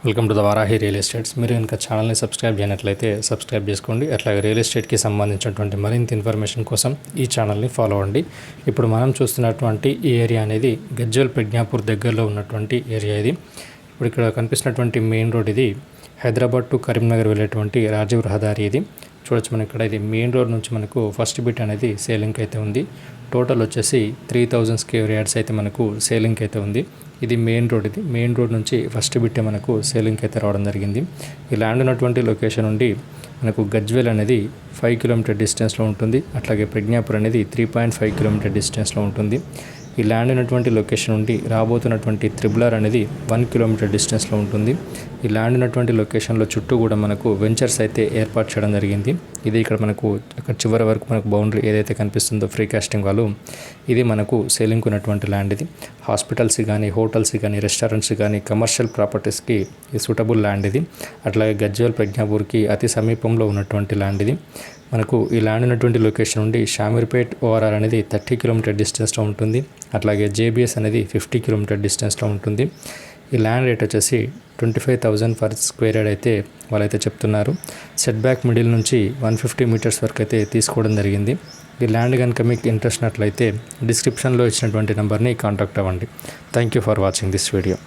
Welcome to the Varahi real estates. మీరు ఇంకా ఛానల్ని సబ్స్క్రైబ్ చేయనట్లయితే సబ్స్క్రైబ్ చేసుకోండి. అట్లాగే రియల్ ఎస్టేట్కి సంబంధించినటువంటి మరింత ఇన్ఫర్మేషన్ కోసం ఈ ఛానల్ని ఫాలో అవ్వండి. ఇప్పుడు మనం చూస్తున్నటువంటి ఈ ఏరియా అనేది గజ్వేల్ ప్రజ్ఞాపూర్ దగ్గరలో ఉన్నటువంటి ఏరియా ఇది. ఇప్పుడు ఇక్కడ కనిపిస్తున్నటువంటి మెయిన్ రోడ్ ఇది హైదరాబాద్ టు కరీంనగర్ వెళ్ళేటువంటి రాజీవ్ రహదారి ఇది. చూడొచ్చు మనం ఇక్కడ ఇది మెయిన్ రోడ్ నుంచి మనకు ఫస్ట్ బిట్ అనేది సేలింగ్ అయితే ఉంది. టోటల్ వచ్చేసి 3000 స్క్వేర్ యార్డ్స్ అయితే మనకు సేలింగ్ అయితే ఉంది. ఇది మెయిన్ రోడ్. ఇది మెయిన్ రోడ్ నుంచి ఫస్ట్ బిట్టే మనకు సేలింగ్ అయితే రావడం జరిగింది. ఈ ల్యాండ్ ఉన్నటువంటి లొకేషన్ నుండి మనకు గజ్వేల్ అనేది 5 కిలోమీటర్ డిస్టెన్స్లో ఉంటుంది. అట్లాగే ప్రజ్ఞాపూర్ అనేది 3.5 కిలోమీటర్ డిస్టెన్స్లో ఉంటుంది. ఈ ల్యాండ్ ఉన్నటువంటి లొకేషన్ నుండి రాబోతున్నటువంటి త్రిబులర్ అనేది 1 కిలోమీటర్ డిస్టెన్స్లో ఉంటుంది. ఈ ల్యాండ్ ఉన్నటువంటి లొకేషన్లో చుట్టూ కూడా మనకు వెంచర్స్ అయితే ఏర్పాటు చేయడం జరిగింది. ఇది ఇక్కడ మనకు అక్కడ చివరి వరకు మనకు బౌండరీ ఏదైతే కనిపిస్తుందో ఫ్రీ కాస్టింగ్ వాళ్ళు, ఇది మనకు సేలింగ్ ఉన్నటువంటి ల్యాండ్. ఇది హాస్పిటల్స్ కానీ, హోటల్స్ కానీ, రెస్టారెంట్స్ కానీ, కమర్షియల్ ప్రాపర్టీస్కి ఈ సూటబుల్ ల్యాండ్ ఇది. అట్లాగే గజ్వేల్ ప్రజ్ఞాపూర్కి అతి సమీపంలో ఉన్నటువంటి ల్యాండ్ ఇది. మనకు ఈ ల్యాండ్ ఉన్నటువంటి లొకేషన్ నుండి షామీర్పేట్ ఓఆర్ఆర్ అనేది 30 కిలోమీటర్ డిస్టెన్స్లో ఉంటుంది. అట్లాగే జేబీఎస్ అనేది 50 కిలోమీటర్ డిస్టెన్స్లో ఉంటుంది. ఈ ల్యాండ్ రేట్ వచ్చేసి 25,000 పర్ స్క్వేర్ యార్డ్ అయితే వాళ్ళైతే చెప్తున్నారు. సెట్ బ్యాక్ మిడిల్ నుంచి 150 మీటర్స్ వరకు అయితే తీసుకోవడం జరిగింది. ఈ ల్యాండ్ కనుక మీకు ఇంట్రెస్ట్ ఉన్నట్లయితే డిస్క్రిప్షన్లో ఇచ్చినటువంటి నెంబర్ని కాంటాక్ట్ అవ్వండి. Thank you for watching this video.